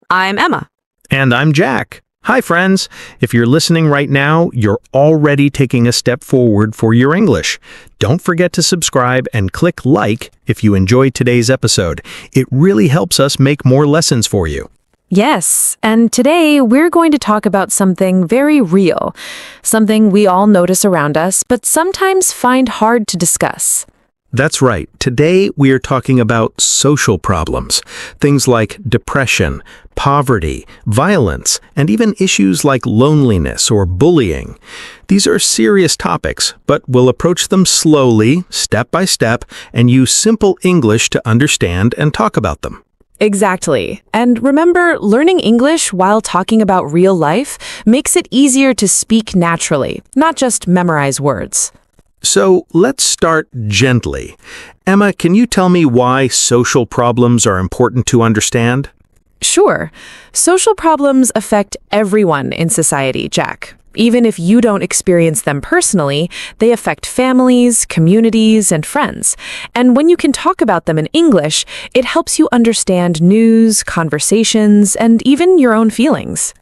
I'm Emma. And I'm Jack. Hi, friends. If you're listening right now, you're already taking a step forward for your English. Don't forget to subscribe and click like if you enjoyed today's episode. It really helps us make more lessons for you. Yes, and today we're going to talk about something very real, something we all notice around us, but sometimes find hard to discuss. That's right. Today we are talking about social problems. Things like depression, poverty, violence, and even issues like loneliness or bullying. These are serious topics, but we'll approach them slowly, step by step, and use simple English to understand and talk about them. Exactly. And remember, learning English while talking about real life makes it easier to speak naturally, not just memorize words. So let's start gently. Emma, can you tell me why social problems are important to understand? Sure. Social problems affect everyone in society, Jack. Even if you don't experience them personally, they affect families, communities, and friends. And when you can talk about them in English, it helps you understand news, conversations, and even your own feelings.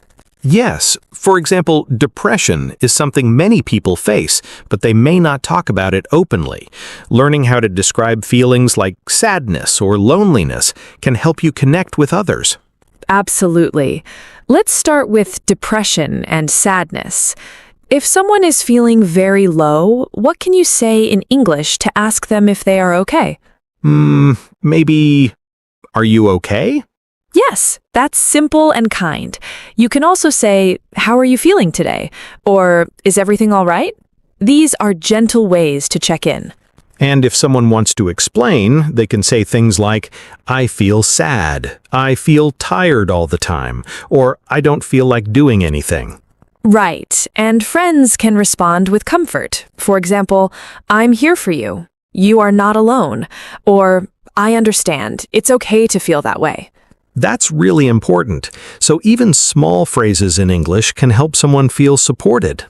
Yes. For example, depression is something many people face, but they may not talk about it openly. Learning how to describe feelings like sadness or loneliness can help you connect with others. Absolutely. Let's start with depression and sadness. If someone is feeling very low, what can you say in English to ask them if they are okay? Maybe, are you okay? Yes, that's simple and kind. You can also say, "How are you feeling today?" Or, "Is everything all right?" These are gentle ways to check in. And if someone wants to explain, they can say things like, "I feel sad," "I feel tired all the time," or "I don't feel like doing anything." Right, and friends can respond with comfort. For example, "I'm here for you," "You are not alone," or "I understand, it's okay to feel that way." That's really important. So even small phrases in English can help someone feel supported.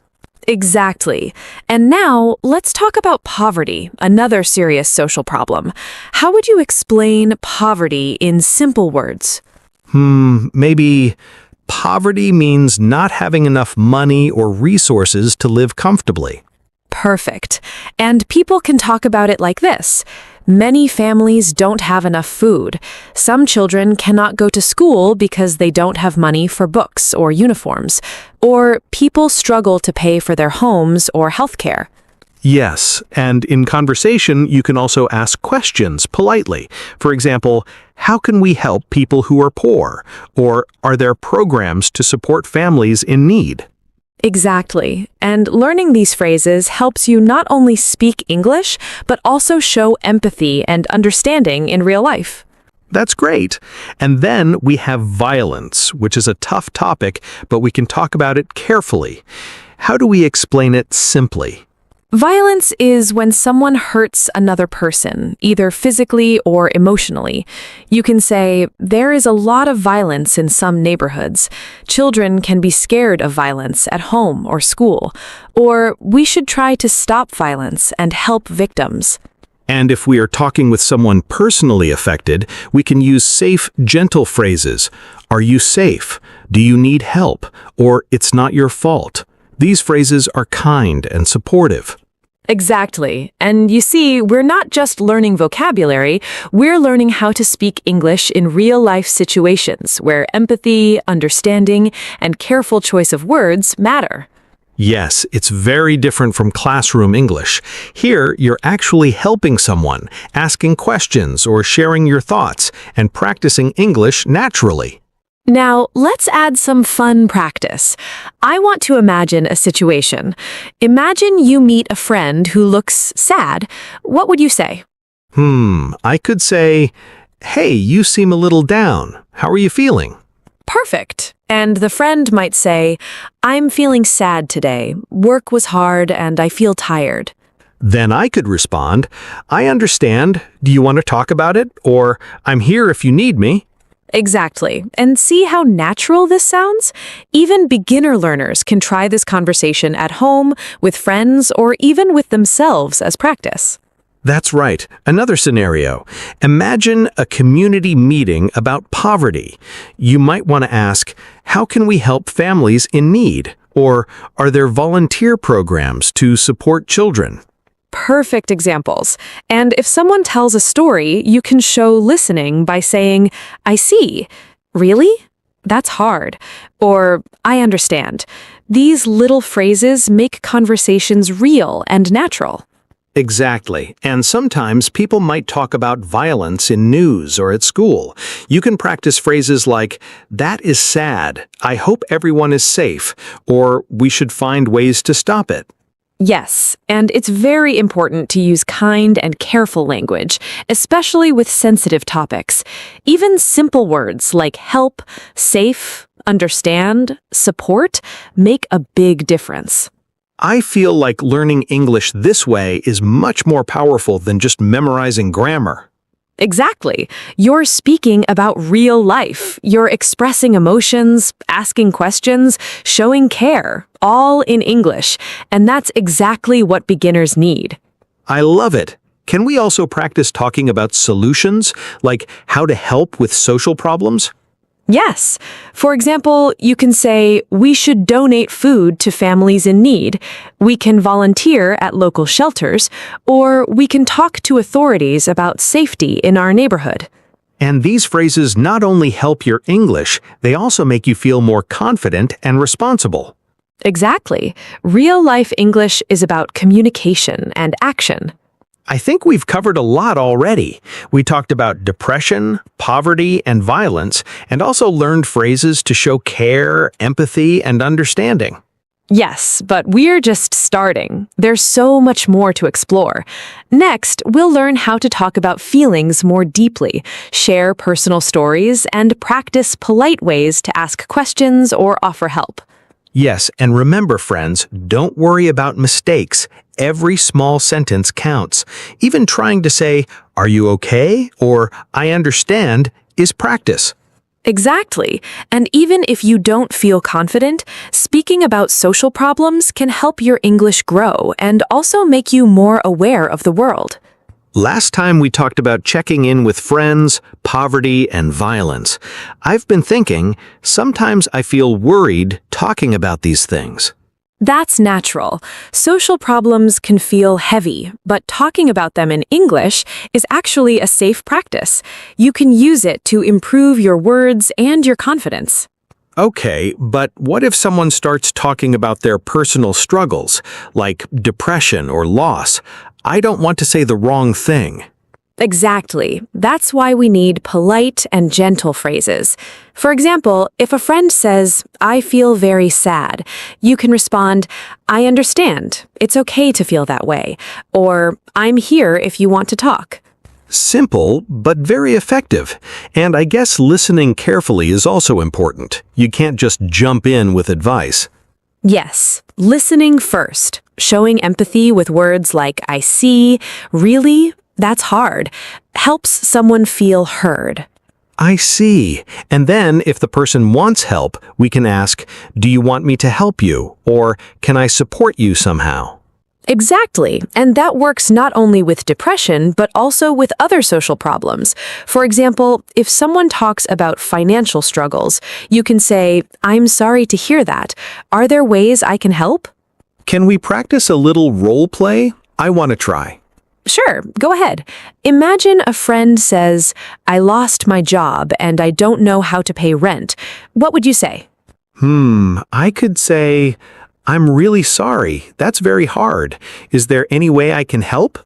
Exactly. And now, let's talk about poverty, another serious social problem. How would you explain poverty in simple words? Maybe poverty means not having enough money or resources to live comfortably. Perfect. And people can talk about it like this. Many families don't have enough food. Some children cannot go to school because they don't have money for books or uniforms. Or people struggle to pay for their homes or health care. Yes, and in conversation, you can also ask questions politely. For example, how can we help people who are poor? Or are there programs to support families in need? Exactly. And learning these phrases helps you not only speak English, but also show empathy and understanding in real life. That's great. And then we have violence, which is a tough topic, but we can talk about it carefully. How do we explain it simply? Violence is when someone hurts another person, either physically or emotionally. You can say, "There is a lot of violence in some neighborhoods. Children can be scared of violence at home or school." Or, "We should try to stop violence and help victims." And if we are talking with someone personally affected, we can use safe, gentle phrases. Are you safe? Do you need help? Or it's not your fault. These phrases are kind and supportive. Exactly. And you see, we're not just learning vocabulary, we're learning how to speak English in real-life situations where empathy, understanding, and careful choice of words matter. Yes, it's very different from classroom English. Here, you're actually helping someone, asking questions or sharing your thoughts, and practicing English naturally. Now, let's add some fun practice. I want to imagine a situation. Imagine you meet a friend who looks sad. What would you say? I could say, "Hey, you seem a little down. How are you feeling?" Perfect. And the friend might say, "I'm feeling sad today. Work was hard and I feel tired." Then I could respond, "I understand. Do you want to talk about it?" Or, "I'm here if you need me." Exactly. And see how natural this sounds? Even beginner learners can try this conversation at home, with friends, or even with themselves as practice. That's right. Another scenario. Imagine a community meeting about poverty. You might want to ask, how can we help families in need? Or are there volunteer programs to support children? Perfect examples. And if someone tells a story, you can show listening by saying, I see. Really? That's hard. Or, I understand. These little phrases make conversations real and natural. Exactly. And sometimes people might talk about violence in news or at school. You can practice phrases like, that is sad, I hope everyone is safe, or we should find ways to stop it. Yes, and it's very important to use kind and careful language, especially with sensitive topics. Even simple words like help, safe, understand, support make a big difference. I feel like learning English this way is much more powerful than just memorizing grammar. Exactly. You're speaking about real life. You're expressing emotions, asking questions, showing care, all in English. And that's exactly what beginners need. I love it. Can we also practice talking about solutions, like how to help with social problems? Yes. For example, you can say, we should donate food to families in need, we can volunteer at local shelters, or we can talk to authorities about safety in our neighborhood. And these phrases not only help your English, they also make you feel more confident and responsible. Exactly. Real-life English is about communication and action. I think we've covered a lot already. We talked about depression, poverty, and violence, and also learned phrases to show care, empathy, and understanding. Yes, but we're just starting. There's so much more to explore. Next, we'll learn how to talk about feelings more deeply, share personal stories, and practice polite ways to ask questions or offer help. Yes, and remember, friends, don't worry about mistakes. Every small sentence counts. Even trying to say, "Are you okay?" or "I understand" is practice. Exactly. And even if you don't feel confident, speaking about social problems can help your English grow and also make you more aware of the world. Last time we talked about checking in with friends, poverty, and violence. I've been thinking, sometimes I feel worried talking about these things. That's natural. Social problems can feel heavy, but talking about them in English is actually a safe practice. You can use it to improve your words and your confidence. Okay, but what if someone starts talking about their personal struggles, like depression or loss? I don't want to say the wrong thing. Exactly. That's why we need polite and gentle phrases. For example, if a friend says, I feel very sad, you can respond, I understand. It's okay to feel that way. Or, I'm here if you want to talk. Simple, but very effective. And I guess listening carefully is also important. You can't just jump in with advice. Yes, listening first, showing empathy with words like I see, really, that's hard, helps someone feel heard. I see. And then, if the person wants help, we can ask, do you want me to help you? Or can I support you somehow? Exactly, and that works not only with depression, but also with other social problems. For example, if someone talks about financial struggles, you can say, I'm sorry to hear that. Are there ways I can help? Can we practice a little role play? I want to try. Sure, go ahead. Imagine a friend says, I lost my job and I don't know how to pay rent. What would you say? I could say, I'm really sorry. That's very hard. Is there any way I can help?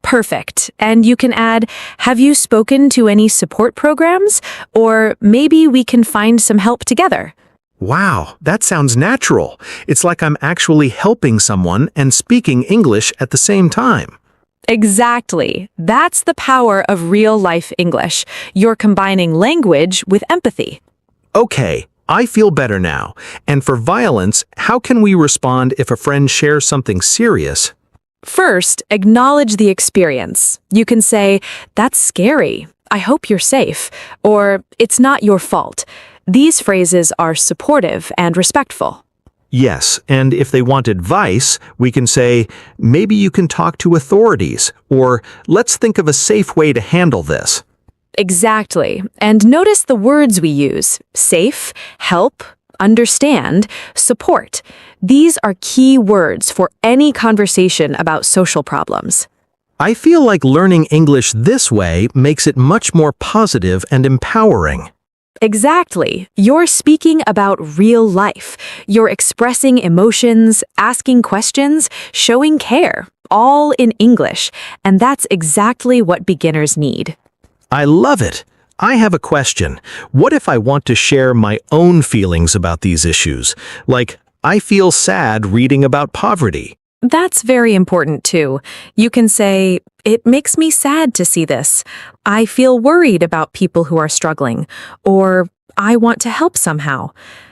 Perfect. And you can add, have you spoken to any support programs? Or maybe we can find some help together. Wow, that sounds natural. It's like I'm actually helping someone and speaking English at the same time. Exactly. That's the power of real-life English. You're combining language with empathy. Okay, I feel better now. And for violence, how can we respond if a friend shares something serious? First, acknowledge the experience. You can say, that's scary. I hope you're safe. Or, it's not your fault. These phrases are supportive and respectful. Yes, and if they want advice, we can say, maybe you can talk to authorities, or let's think of a safe way to handle this. Exactly. And notice the words we use: safe, help, understand, support. These are key words for any conversation about social problems. I feel like learning English this way makes it much more positive and empowering. Exactly. You're speaking about real life. You're expressing emotions, asking questions, showing care, all in English. And that's exactly what beginners need. I love it. I have a question. What if I want to share my own feelings about these issues? Like, I feel sad reading about poverty. That's very important too. You can say, "It makes me sad to see this. I feel worried about people who are struggling," or "I want to help somehow."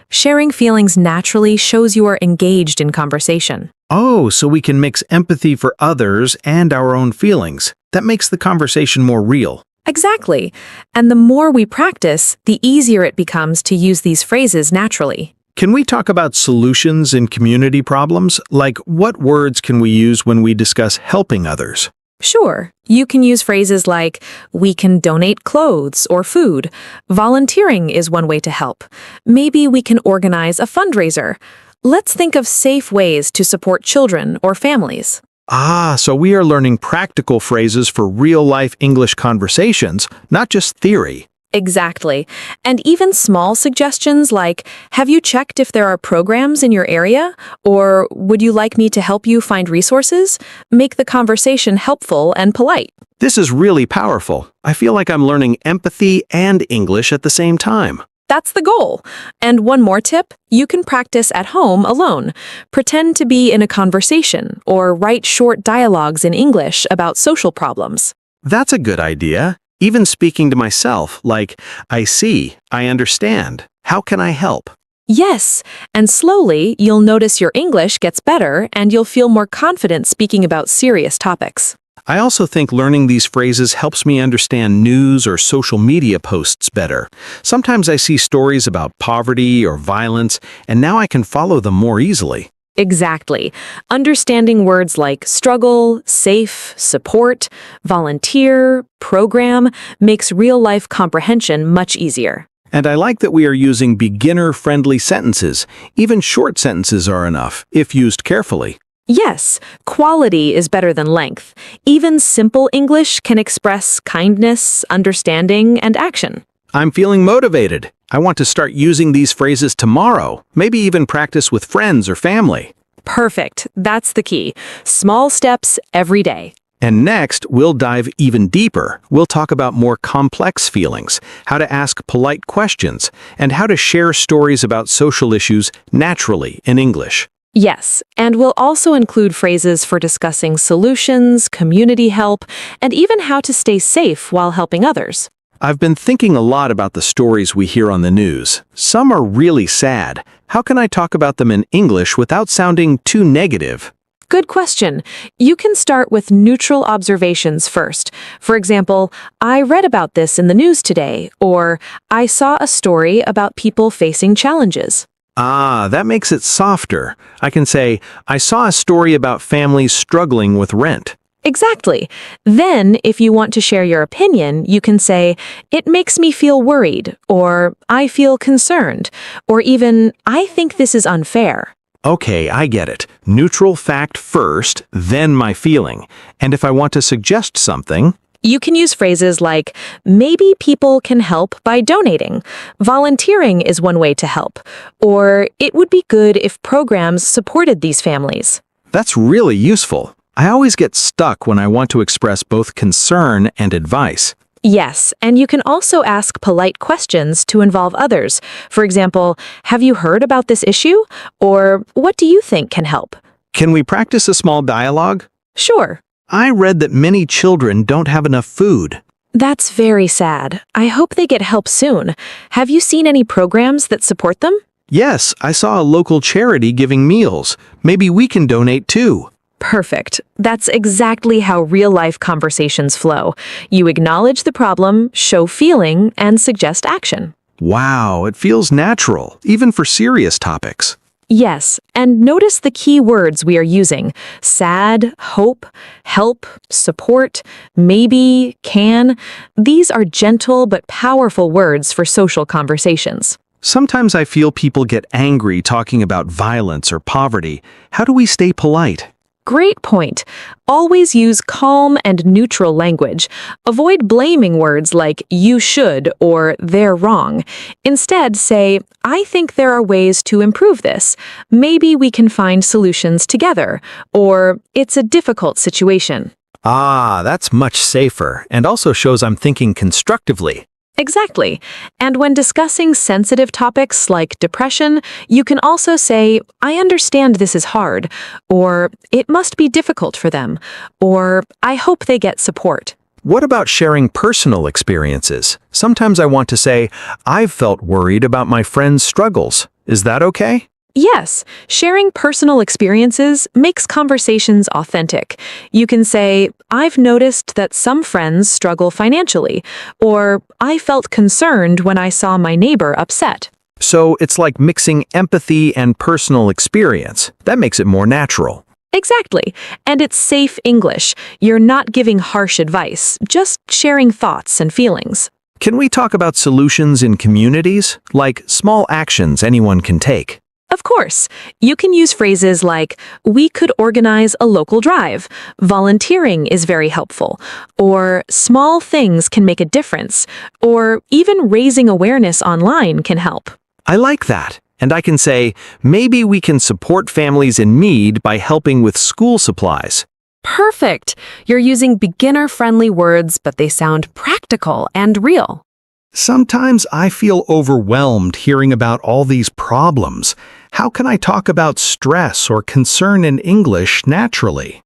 Sharing feelings naturally shows you are engaged in conversation. Oh, so we can mix empathy for others and our own feelings. That makes the conversation more real. Exactly. And the more we practice, the easier it becomes to use these phrases naturally. Can we talk about solutions in community problems? Like, what words can we use when we discuss helping others? Sure, you can use phrases like, "We can donate clothes or food." Volunteering is one way to help. Maybe we can organize a fundraiser. Let's think of safe ways to support children or families. Ah, so we are learning practical phrases for real-life English conversations, not just theory. Exactly. And even small suggestions like, "Have you checked if there are programs in your area?" Or "Would you like me to help you find resources?" make the conversation helpful and polite. This is really powerful. I feel like I'm learning empathy and English at the same time. That's the goal. And one more tip, you can practice at home alone. Pretend to be in a conversation or write short dialogues in English about social problems. That's a good idea. Even speaking to myself, like, I see, I understand. How can I help? Yes, and slowly you'll notice your English gets better and you'll feel more confident speaking about serious topics. I also think learning these phrases helps me understand news or social media posts better. Sometimes I see stories about poverty or violence, and now I can follow them more easily. Exactly. Understanding words like struggle, safe, support, volunteer, program makes real-life comprehension much easier. And I like that we are using beginner-friendly sentences. Even short sentences are enough, if used carefully. Yes, quality is better than length. Even simple English can express kindness, understanding, and action. I'm feeling motivated. I want to start using these phrases tomorrow, maybe even practice with friends or family. Perfect. That's the key. Small steps every day. And next, we'll dive even deeper. We'll talk about more complex feelings, how to ask polite questions, and how to share stories about social issues naturally in English. Yes, and we'll also include phrases for discussing solutions, community help, and even how to stay safe while helping others. I've been thinking a lot about the stories we hear on the news. Some are really sad. How can I talk about them in English without sounding too negative? Good question. You can start with neutral observations first. For example, "I read about this in the news today," or "I saw a story about people facing challenges." Ah, that makes it softer. I can say, I saw a story about families struggling with rent. Exactly. Then, if you want to share your opinion, you can say, "It makes me feel worried," or "I feel concerned," or even, "I think this is unfair." Okay, I get it. Neutral fact first, then my feeling. And if I want to suggest something, You can use phrases like, "Maybe people can help by donating." "Volunteering is one way to help." Or, "It would be good if programs supported these families." that's really useful. I always get stuck when I want to express both concern and advice. Yes, and you can also ask polite questions to involve others. For example, "Have you heard about this issue?" Or, "What do you think can help?" Can we practice a small dialogue? Sure. I read that many children don't have enough food. That's very sad. I hope they get help soon. Have you seen any programs that support them? Yes, I saw a local charity giving meals. Maybe we can donate too. Perfect. That's exactly how real-life conversations flow. You acknowledge the problem, show feeling, and suggest action. Wow, it feels natural, even for serious topics. Yes, and notice the key words we are using: sad, hope, help, support, maybe, can. These are gentle but powerful words for social conversations. Sometimes I feel people get angry talking about violence or poverty. How do we stay polite? Great point. Always use calm and neutral language. Avoid blaming words like you should or they're wrong. Instead, say, I think there are ways to improve this. Maybe we can find solutions together. Or it's a difficult situation. Ah, that's much safer and also shows I'm thinking constructively. Exactly. And when discussing sensitive topics like depression, you can also say, I understand this is hard, or it must be difficult for them, or I hope they get support. What about sharing personal experiences? Sometimes I want to say, I've felt worried about my friend's struggles. Is that okay? Yes, sharing personal experiences makes conversations authentic. You can say, I've noticed that some friends struggle financially, or I felt concerned when I saw my neighbor upset. So it's like mixing empathy and personal experience. That makes it more natural. Exactly. And it's safe English. You're not giving harsh advice, just sharing thoughts and feelings. Can we talk about solutions in communities, like small actions anyone can take? Of course, you can use phrases like, we could organize a local drive, volunteering is very helpful, or small things can make a difference, or even raising awareness online can help. I like that. And I can say, maybe we can support families in need by helping with school supplies. Perfect! You're using beginner-friendly words, but they sound practical and real. Sometimes I feel overwhelmed hearing about all these problems. How can I talk about stress or concern in English naturally?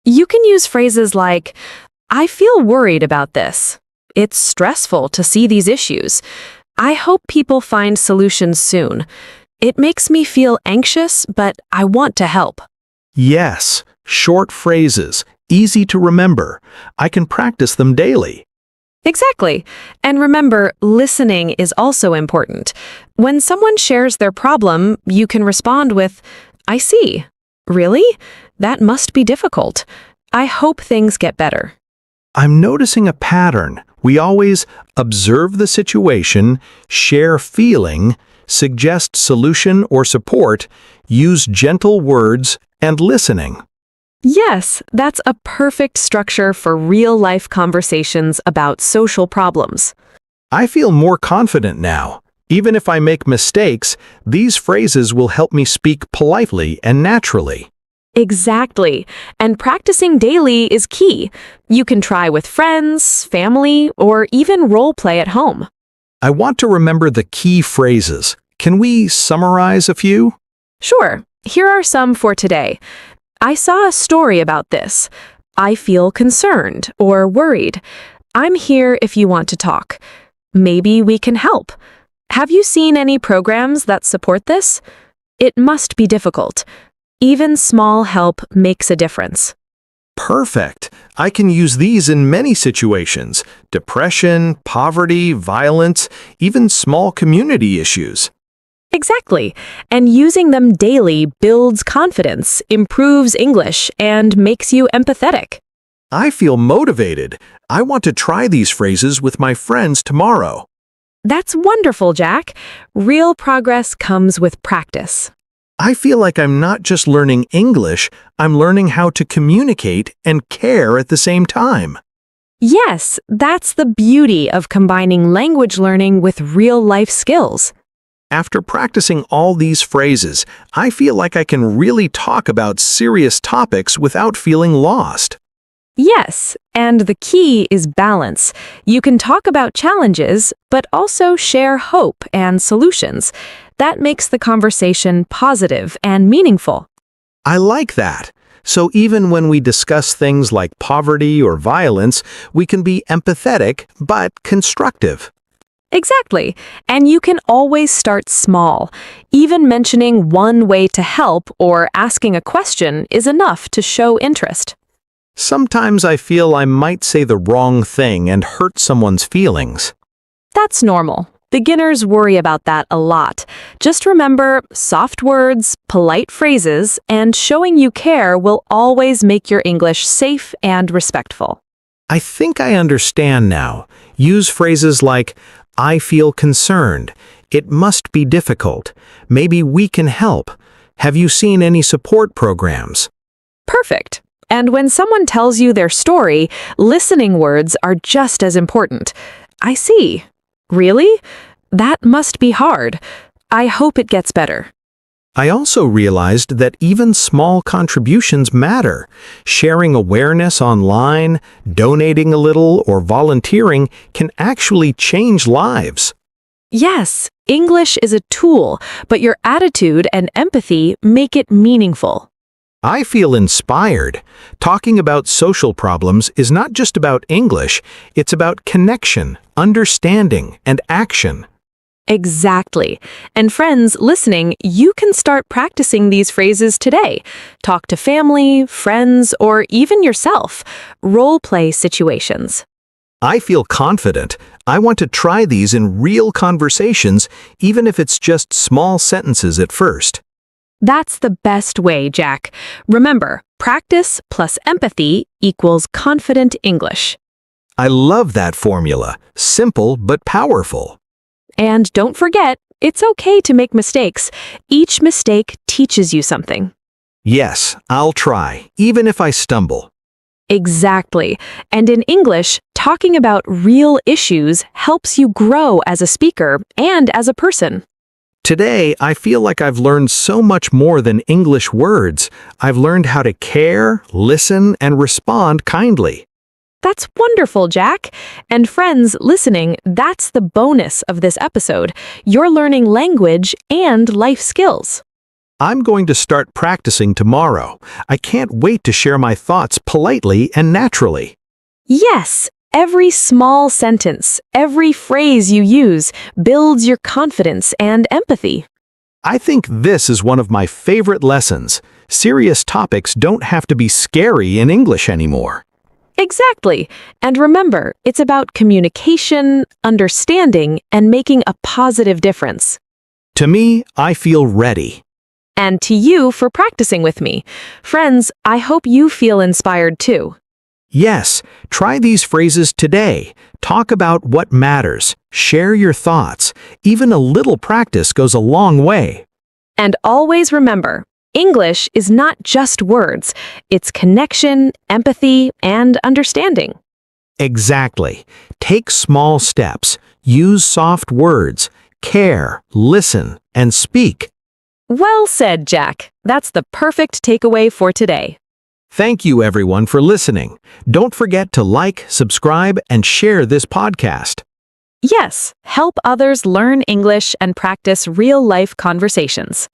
You can use phrases like, I feel worried about this. It's stressful to see these issues. I hope people find solutions soon. It makes me feel anxious, but I want to help. Yes, short phrases, easy to remember. I can practice them daily. Exactly. And remember, listening is also important. When someone shares their problem, you can respond with, I see. Really? That must be difficult. I hope things get better. I'm noticing a pattern. We always observe the situation, share feeling, suggest solution or support, use gentle words, and listening. Yes, that's a perfect structure for real-life conversations about social problems. I feel more confident now. Even if I make mistakes, these phrases will help me speak politely and naturally. Exactly. And practicing daily is key. You can try with friends, family, or even role play at home. I want to remember the key phrases. Can we summarize a few? Sure. Here are some for today. I saw a story about this. I feel concerned or worried. I'm here if you want to talk. Maybe we can help. Have you seen any programs that support this? It must be difficult. Even small help makes a difference. Perfect. I can use these in many situations: depression, poverty, violence, even small community issues. Exactly. And using them daily builds confidence, improves English, and makes you empathetic. I feel motivated. I want to try these phrases with my friends tomorrow. That's wonderful, Jack. Real progress comes with practice. I feel like I'm not just learning English, I'm learning how to communicate and care at the same time. Yes, that's the beauty of combining language learning with real-life skills. After practicing all these phrases, I feel like I can really talk about serious topics without feeling lost. Yes, and the key is balance. You can talk about challenges, but also share hope and solutions. That makes the conversation positive and meaningful. I like that. So even when we discuss things like poverty or violence, we can be empathetic but constructive. Exactly. And you can always start small. Even mentioning one way to help or asking a question is enough to show interest. Sometimes I feel I might say the wrong thing and hurt someone's feelings. That's normal. Beginners worry about that a lot. Just remember, soft words, polite phrases, and showing you care will always make your English safe and respectful. I think I understand now. Use phrases like, I feel concerned. It must be difficult. Maybe we can help. Have you seen any support programs? Perfect. And when someone tells you their story, listening words are just as important. I see. Really? That must be hard. I hope it gets better. I also realized that even small contributions matter. Sharing awareness online, donating a little, or volunteering can actually change lives. Yes, English is a tool, but your attitude and empathy make it meaningful. I feel inspired. Talking about social problems is not just about English, it's about connection, understanding, and action. Exactly. And friends listening, you can start practicing these phrases today. Talk to family, friends, or even yourself. Role-play situations. I feel confident. I want to try these in real conversations, even if it's just small sentences at first. That's the best way, Jack. Remember, practice plus empathy equals confident English. I love that formula. Simple but powerful. And don't forget, it's okay to make mistakes. Each mistake teaches you something. Yes, I'll try, even if I stumble. Exactly. And in English, talking about real issues helps you grow as a speaker and as a person. Today, I feel like I've learned so much more than English words. I've learned how to care, listen, and respond kindly. That's wonderful, Jack. And friends listening, that's the bonus of this episode. You're learning language and life skills. I'm going to start practicing tomorrow. I can't wait to share my thoughts politely and naturally. Yes, every small sentence, every phrase you use builds your confidence and empathy. I think this is one of my favorite lessons. Serious topics don't have to be scary in English anymore. Exactly. And remember, it's about communication, understanding, and making a positive difference. To me, I feel ready. And to you for practicing with me. Friends, I hope you feel inspired too. Yes, try these phrases today. Talk about what matters. Share your thoughts. Even a little practice goes a long way. And always remember, English is not just words. It's connection, empathy, and understanding. Exactly. Take small steps. Use soft words. Care, listen, and speak. Well said, Jack. That's the perfect takeaway for today. Thank you, everyone, for listening. Don't forget to like, subscribe, and share this podcast. Yes, help others learn English and practice real-life conversations.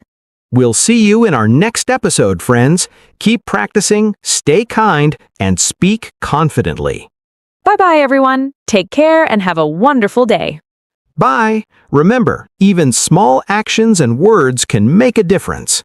We'll see you in our next episode, friends. Keep practicing, stay kind, and speak confidently. Bye-bye, everyone. Take care and have a wonderful day. Bye. Remember, even small actions and words can make a difference.